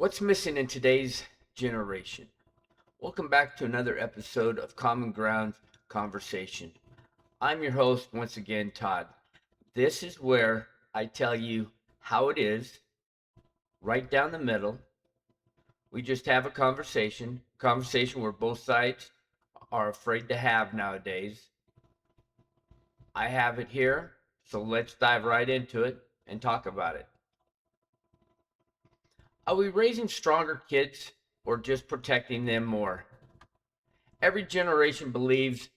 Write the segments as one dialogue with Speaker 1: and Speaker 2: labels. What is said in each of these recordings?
Speaker 1: What's missing in today's generation? Welcome back to another episode of Common Ground Conversation. I'm your host once again, Todd. This is where I tell you how it is, right down the middle. We just have a conversation where both sides are afraid to have nowadays. I have it here, so let's dive right into it and talk about it. Are we raising stronger kids or just protecting them more? Every generation believes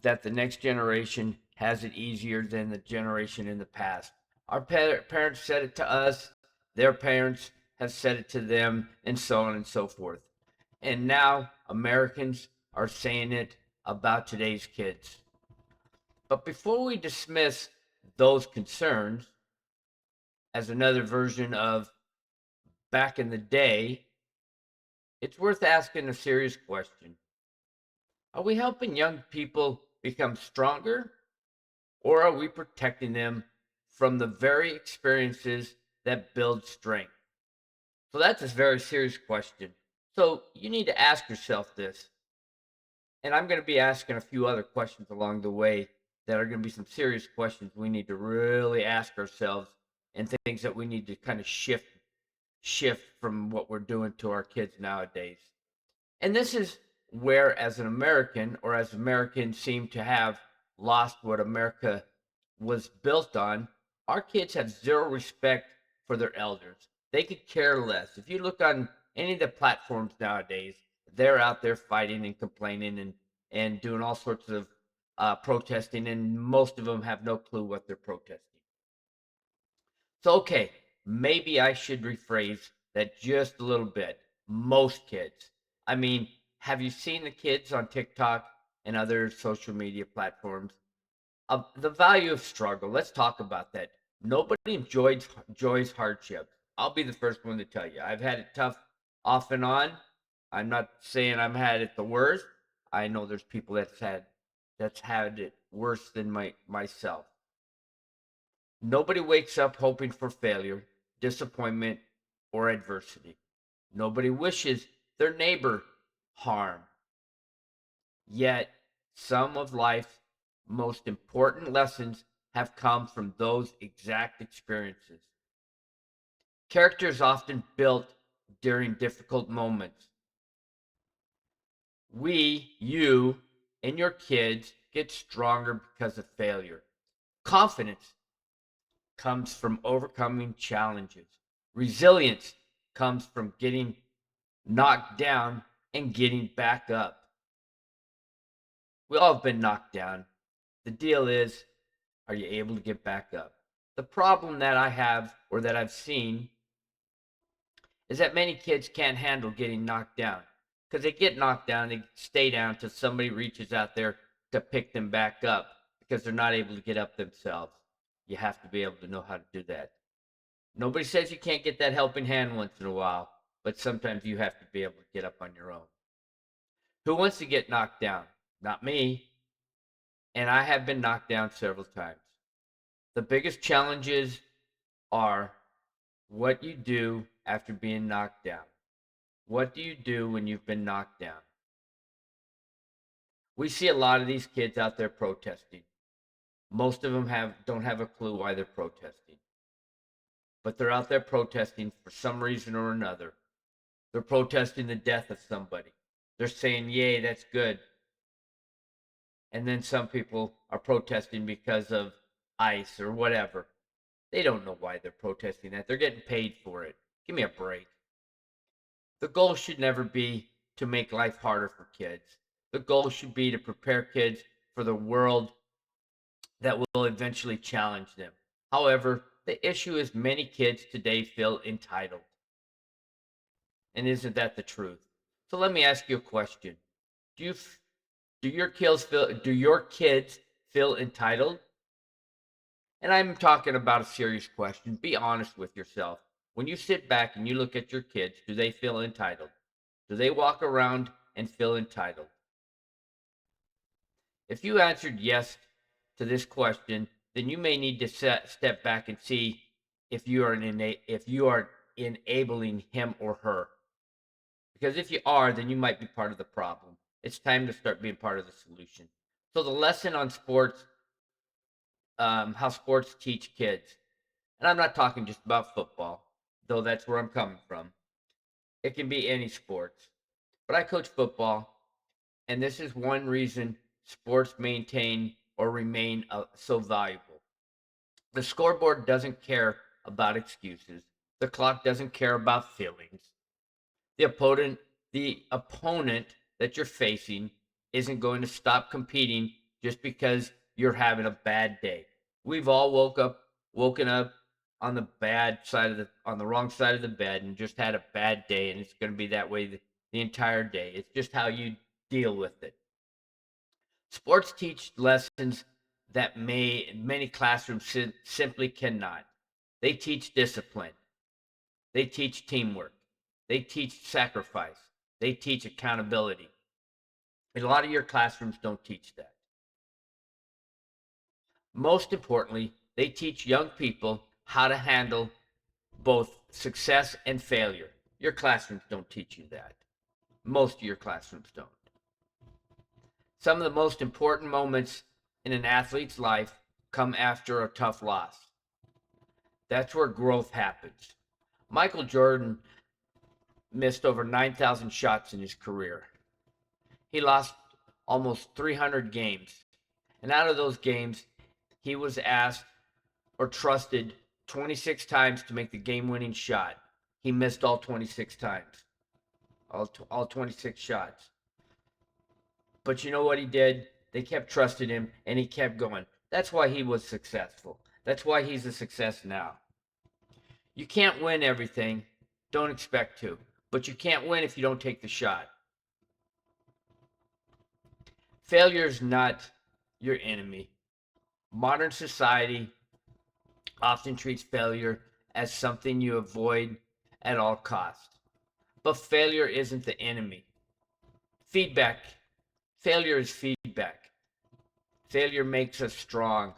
Speaker 1: that the next generation has it easier than the generation in the past. Our parents said it to us, their parents have said it to them, and so on and so forth. And now Americans are saying it about today's kids. But before we dismiss those concerns as another version of back in the day, it's worth asking a serious question. Are we helping young people become stronger, or are we protecting them from the very experiences that build strength? So that's a very serious question. So you need to ask yourself this. And I'm going to be asking a few other questions along the way that are going to be some serious questions we need to really ask ourselves, and things that we need to kind of shift from what we're doing to our kids nowadays. And this is where, as an American, or as Americans seem to have lost what America was built on, our kids have zero respect for their elders. They could care less. If you look on any of the platforms nowadays, they're out there fighting and complaining and doing all sorts of protesting, and most of them have no clue what they're protesting. So, okay, maybe I should rephrase that just a little bit. Most kids. I mean, have you seen the kids on TikTok and other social media platforms? The value of struggle. Let's talk about that. Nobody enjoys hardship. I'll be the first one to tell you. I've had it tough off and on. I'm not saying I've had it the worst. I know there's people that's had it worse than myself. Nobody wakes up hoping for failure, disappointment, or adversity. Nobody wishes their neighbor harm. Yet, some of life's most important lessons have come from those exact experiences. Character is often built during difficult moments. You, and your kids get stronger because of failure. Confidence comes from overcoming challenges. Resilience comes from getting knocked down and getting back up. We all have been knocked down. The deal is, are you able to get back up? The problem that I have, or that I've seen, is that many kids can't handle getting knocked down. Because they get knocked down, they stay down until somebody reaches out there to pick them back up, because they're not able to get up themselves. You have to be able to know how to do that. Nobody says you can't get that helping hand once in a while, but sometimes you have to be able to get up on your own. Who wants to get knocked down? Not me. And I have been knocked down several times. The biggest challenges are what you do after being knocked down. What do you do when you've been knocked down? We see a lot of these kids out there protesting. Most of them don't have a clue why they're protesting. But they're out there protesting for some reason or another. They're protesting the death of somebody. They're saying, yay, that's good. And then some people are protesting because of ICE or whatever. They don't know why they're protesting that. They're getting paid for it. Give me a break. The goal should never be to make life harder for kids. The goal should be to prepare kids for the world that will eventually challenge them. However, the issue is many kids today feel entitled. And isn't that the truth? So let me ask you a question. Do you do your kids feel entitled? And I'm talking about a serious question. Be honest with yourself. When you sit back and you look at your kids, do they feel entitled? Do they walk around and feel entitled? If you answered yes to this question, then you may need to step back and see if you are enabling him or her. Because if you are, then you might be part of the problem. It's time to start being part of the solution. So the lesson on sports, how sports teach kids, and I'm not talking just about football, though that's where I'm coming from. It can be any sports. But I coach football, and this is one reason sports maintain or remain so valuable. The scoreboard doesn't care about excuses. The clock doesn't care about feelings. The opponent that you're facing isn't going to stop competing just because you're having a bad day. We've all woken up on the wrong side of the bed and just had a bad day, and it's going to be that way the entire day. It's just how you deal with it. Sports teach lessons that many classrooms simply cannot. They teach discipline. They teach teamwork. They teach sacrifice. They teach accountability. A lot of your classrooms don't teach that. Most importantly, they teach young people how to handle both success and failure. Your classrooms don't teach you that. Most of your classrooms don't. Some of the most important moments in an athlete's life come after a tough loss. That's where growth happens. Michael Jordan missed over 9,000 shots in his career. He lost almost 300 games. And out of those games, he was asked or trusted 26 times to make the game-winning shot. He missed all 26 times, all 26 shots. But you know what he did? They kept trusting him, and he kept going. That's why he was successful. That's why he's a success now. You can't win everything. Don't expect to. But you can't win if you don't take the shot. Failure is not your enemy. Modern society often treats failure as something you avoid at all costs. But failure isn't the enemy. Failure is feedback. Failure makes us strong.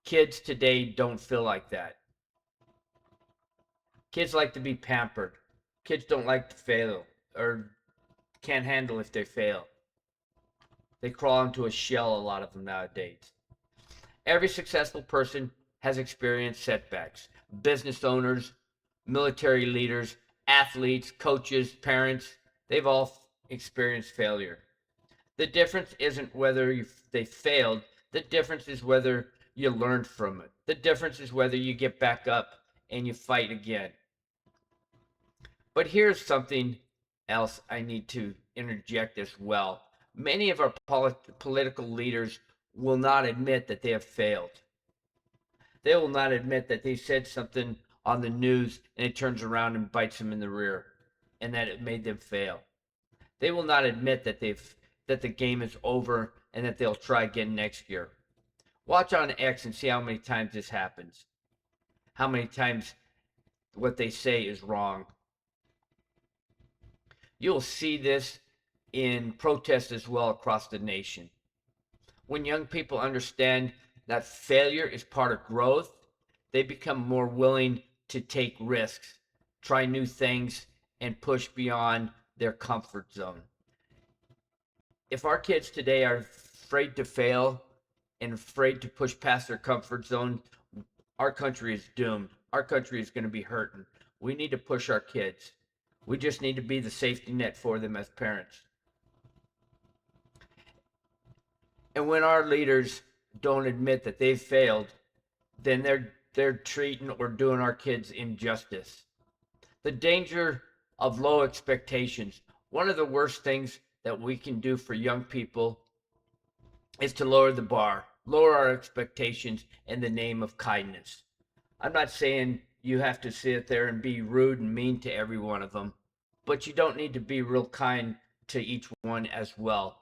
Speaker 1: Kids today don't feel like that. Kids like to be pampered. Kids don't like to fail or can't handle if they fail. They crawl into a shell, a lot of them nowadays. Every successful person has experienced setbacks. Business owners, military leaders, athletes, coaches, parents, they've all experienced failure. The difference isn't whether they failed. The difference is whether you learned from it. The difference is whether you get back up and you fight again. But here's something else I need to interject as well. Many of our political leaders will not admit that they have failed. They will not admit that they said something on the news and it turns around and bites them in the rear and that it made them fail. They will not admit that the game is over and that they'll try again next year. Watch on X and see how many times this happens. How many times what they say is wrong. You'll see this in protests as well across the nation. When young people understand that failure is part of growth, they become more willing to take risks, try new things, and push beyond their comfort zone. If our kids today are afraid to fail and afraid to push past their comfort zone, our country is doomed. Our country is going to be hurting. We need to push our kids. We just need to be the safety net for them as parents. And when our leaders don't admit that they've failed, then they're treating or doing our kids injustice. The danger of low expectations. One of the worst things that we can do for young people is to lower the bar, lower our expectations in the name of kindness. I'm not saying you have to sit there and be rude and mean to every one of them, but you don't need to be real kind to each one as well.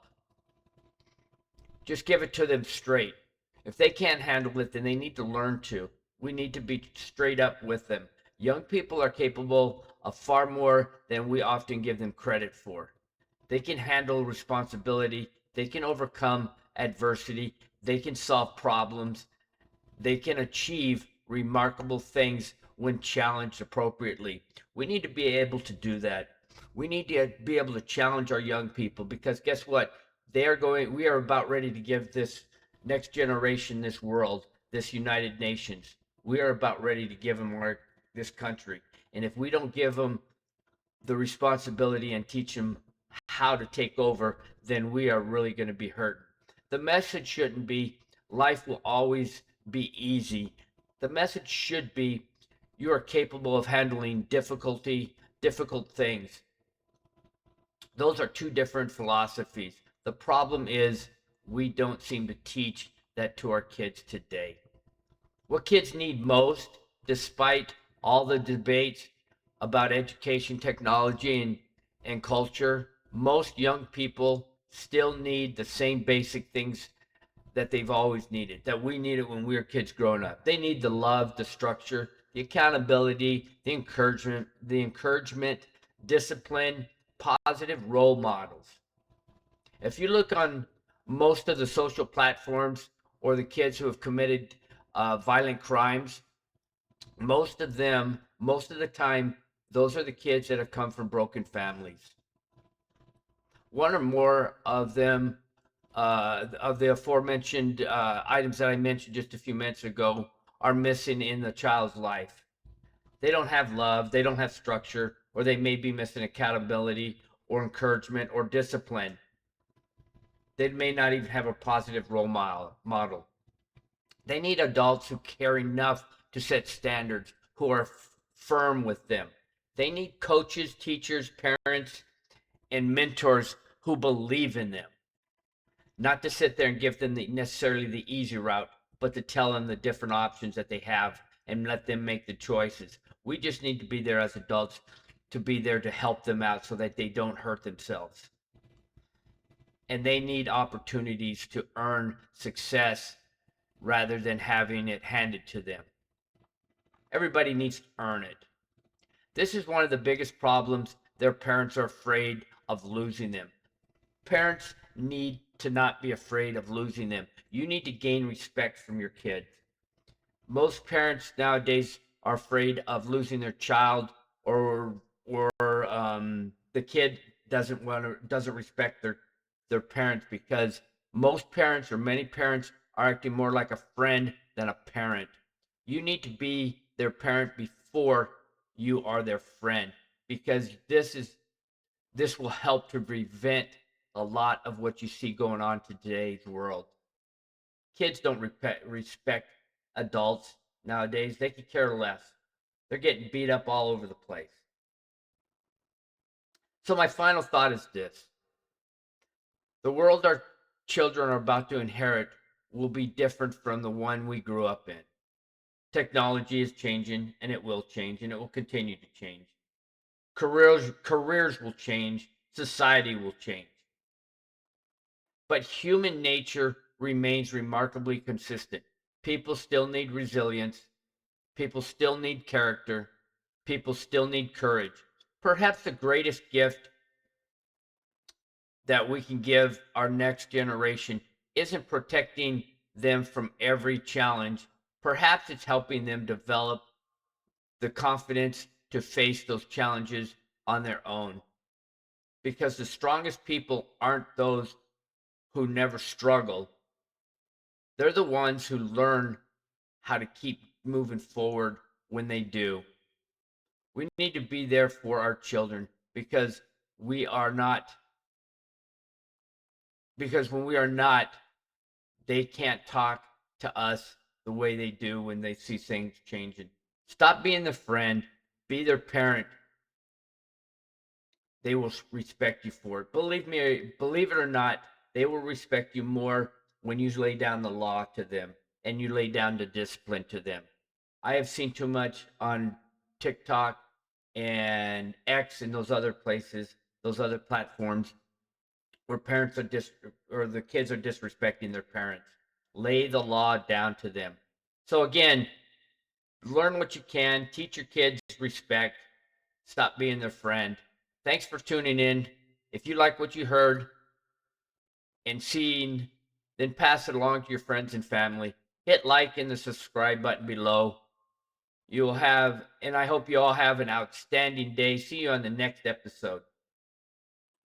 Speaker 1: Just give it to them straight. If they can't handle it, then they need to learn to. We need to be straight up with them. Young people are capable of far more than we often give them credit for. They can handle responsibility. They can overcome adversity. They can solve problems. They can achieve remarkable things when challenged appropriately. We need to be able to do that. We need to be able to challenge our young people, because guess what? We are about ready to give this next generation this world, this United Nations. We are about ready to give them this country. And if we don't give them the responsibility and teach them how to take over, then we are really going to be hurt. The message shouldn't be life will always be easy. The message should be you are capable of handling difficult things. Those are two different philosophies. The problem is we don't seem to teach that to our kids today. What kids need most, despite all the debates about education, technology, and culture, most young people still need the same basic things that they've always needed, that we needed when we were kids growing up. They need the love, the structure, the accountability, the encouragement, discipline, positive role models. If you look on most of the social platforms or the kids who have committed violent crimes, most of the time, those are the kids that have come from broken families. One or more of them, of the aforementioned items that I mentioned just a few minutes ago, are missing in the child's life. They don't have love, they don't have structure, or they may be missing accountability or encouragement or discipline. They may not even have a positive role model. They need adults who care enough to set standards, who are firm with them. They need coaches, teachers, parents, and mentors who believe in them. Not to sit there and give them necessarily the easy route, but to tell them the different options that they have and let them make the choices. We just need to be there as adults, to be there to help them out so that they don't hurt themselves. And they need opportunities to earn success rather than having it handed to them. Everybody needs to earn it. This is one of the biggest problems. Their parents are afraid of losing them. Parents need to not be afraid of losing them. You need to gain respect from your kids. Most parents nowadays are afraid of losing their child, or the kid doesn't respect their parents, because most parents, or many parents, are acting more like a friend than a parent. You need to be their parent before you are their friend, because this will help to prevent a lot of what you see going on in today's world. Kids don't respect adults nowadays. They could care less. They're getting beat up all over the place. So my final thought is this: the world our children are about to inherit will be different from the one we grew up in. Technology is changing, and it will change, and it will continue to change. Careers will change. Society will change. But human nature remains remarkably consistent. People still need resilience. People still need character. People still need courage. Perhaps the greatest gift that we can give our next generation isn't protecting them from every challenge. Perhaps it's helping them develop the confidence to face those challenges on their own. Because the strongest people aren't those who never struggle. They're the ones who learn how to keep moving forward when they do. We need to be there for our children, because we are not, because when we are not, they can't talk to us the way they do when they see things changing. Stop being the friend, be their parent. They will respect you for it. Believe me, believe it or not, they will respect you more when you lay down the law to them and you lay down the discipline to them. I have seen too much on TikTok and X and those other places, those other platforms, where parents are or the kids are disrespecting their parents. Lay the law down to them. So again, learn what you can, teach your kids respect, stop being their friend. Thanks for tuning in. If you like what you heard and seen, then pass it along to your friends and family. Hit like and the subscribe button below. You'll have, and I hope you all have an outstanding day. See you on the next episode.